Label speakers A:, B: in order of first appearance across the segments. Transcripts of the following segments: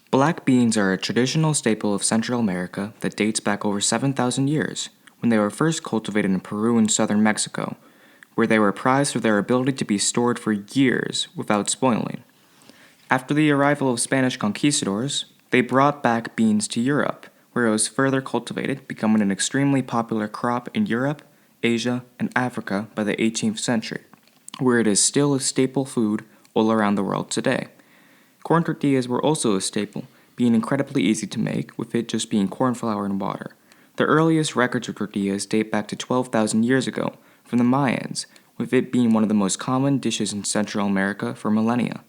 A: Black beans are a traditional staple of Central America that dates back over 7,000 years, when they were first cultivated in Peru and southern Mexico, where they were prized for their ability to be stored for years without spoiling. After the arrival of Spanish conquistadors, they brought back beans to Europe, where it was further cultivated, becoming an extremely popular crop in Europe, Asia, and Africa by the 18th century, where it is still a staple food all around the world today. Corn tortillas were also a staple, being incredibly easy to make, with it just being corn flour and water. The earliest records of tortillas date back to 12,000 years ago, from the Mayans, with it being one of the most common dishes in Central America for millennia.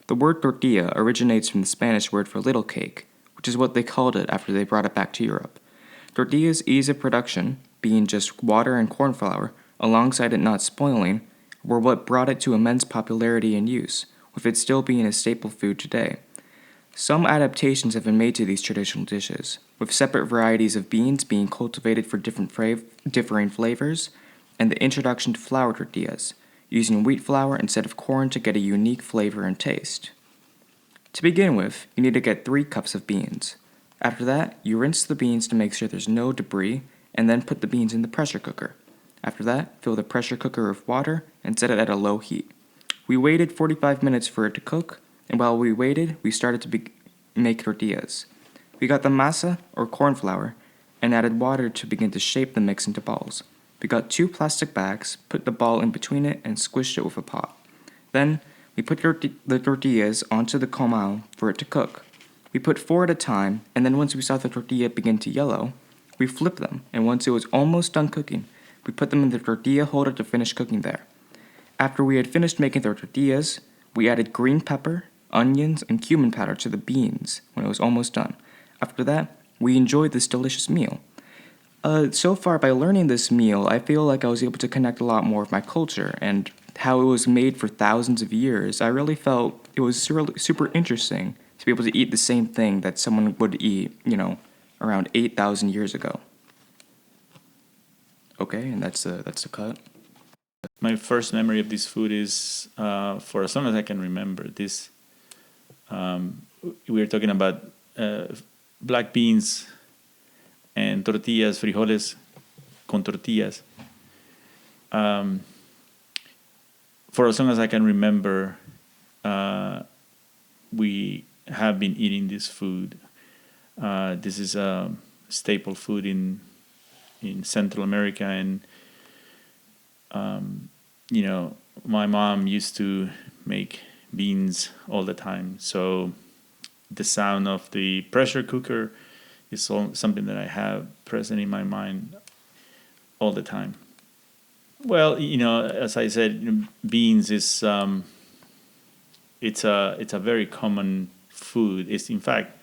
A: The word tortilla originates from the Spanish word for little cake, which is what they called it after they brought it back to Europe. Tortilla's ease of production, being just water and corn flour, alongside it not spoiling, were what brought it to immense popularity and use, with it still being a staple food today. Some adaptations have been made to these traditional dishes, with separate varieties of beans being cultivated for differing flavors, and the introduction to flour tortillas, using wheat flour instead of corn to get a unique flavor and taste. To begin with, you need to get 3 cups of beans. After that, you rinse the beans to make sure there's no debris, and then put the beans in the pressure cooker. After that, fill the pressure cooker with water and set it at a low heat. We waited 45 minutes for it to cook, and while we waited, we started to make tortillas. We got the masa, or corn flour, and added water to begin to shape the mix into balls. We got 2 plastic bags, put the ball in between it, and squished it with a pot. Then, we put the tortillas onto the comal for it to cook. We put 4 at a time, and then once we saw the tortilla begin to yellow, we flipped them, and once it was almost done cooking, we put them in the tortilla holder to finish cooking there. After we had finished making the tortillas, we added green pepper, onions, and cumin powder to the beans when it was almost done. After that, we enjoyed this delicious meal. So far, by learning this meal, I feel like I was able to connect a lot more with my culture and how it was made for thousands of years. I really felt it was super interesting to be able to eat the same thing that someone would eat, around 8,000 years ago. Okay, and that's the cut.
B: My first memory of this food is, for as long as I can remember, this. We were talking about black beans and tortillas, frijoles con tortillas. For as long as I can remember, we have been eating this food. This is a staple food in Central America, and my mom used to make beans all the time. So the sound of the pressure cooker is something that I have present in my mind all the time. Well, as I said, beans is it's a very common food. It's in fact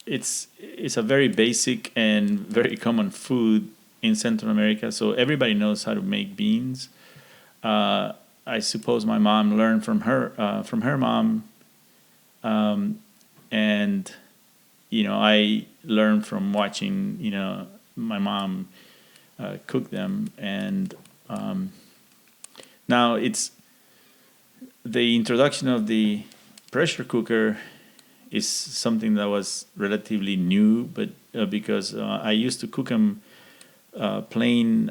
B: it's a very basic and very common food in Central America. So everybody knows how to make beans. I suppose my mom learned from her mom, and I learned from watching my mom cook them. And now it's the introduction of the pressure cooker is something that was relatively new, but because I used to cook them plain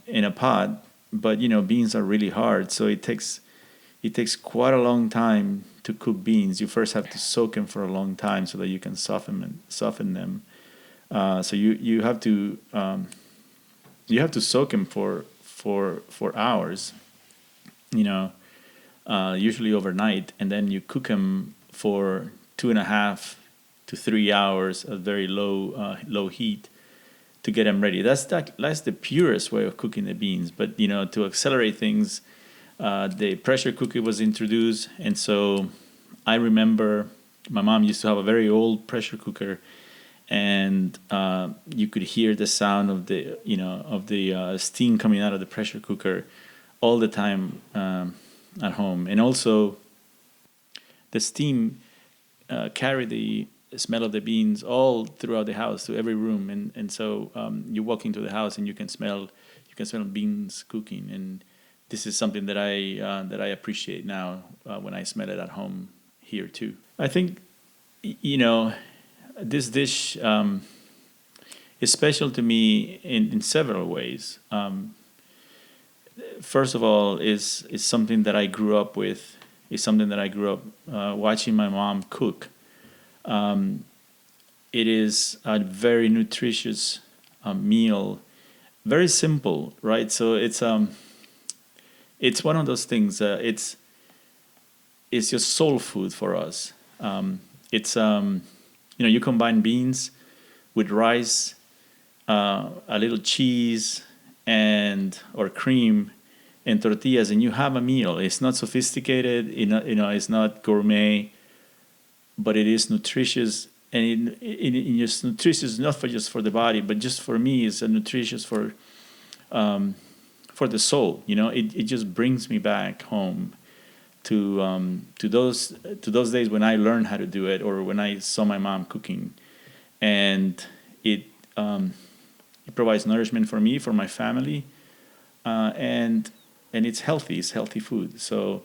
B: in a pot. But beans are really hard, so it takes quite a long time to cook beans. You first have to soak them for a long time so that you can soften them. So you have to soak them for hours, usually overnight, and then you cook them for 2.5 to 3 hours at very low heat to get them ready. That's the purest way of cooking the beans. But to accelerate things, the pressure cooker was introduced, and so I remember my mom used to have a very old pressure cooker, and you could hear the sound of the steam coming out of the pressure cooker all the time at home, and also the steam carried the smell of the beans all throughout the house to every room, and so you walk into the house and you can smell beans cooking, and this is something that I appreciate now when I smell it at home here too. I think this dish is special to me in several ways. First of all, is something that I grew up with. Is something that I grew up watching my mom cook. It is a very nutritious meal, very simple, right? So it's one of those things. It's just soul food for us. It's you combine beans with rice, a little cheese, and or cream and tortillas, and you have a meal. It's not sophisticated, it's not gourmet, but it is nutritious, and it is nutritious not for just for the body, but just for me, it's a nutritious for the soul. It just brings me back home to those days when I learned how to do it, or when I saw my mom cooking, and it provides nourishment for me, for my family, and it's healthy. It's healthy food. So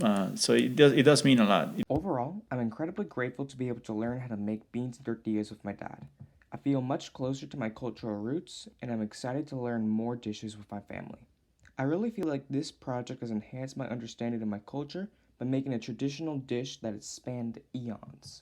B: it does mean a lot.
A: Overall, I'm incredibly grateful to be able to learn how to make beans and tortillas with my dad. I feel much closer to my cultural roots, and I'm excited to learn more dishes with my family. I really feel like this project has enhanced my understanding of my culture by making a traditional dish that has spanned eons.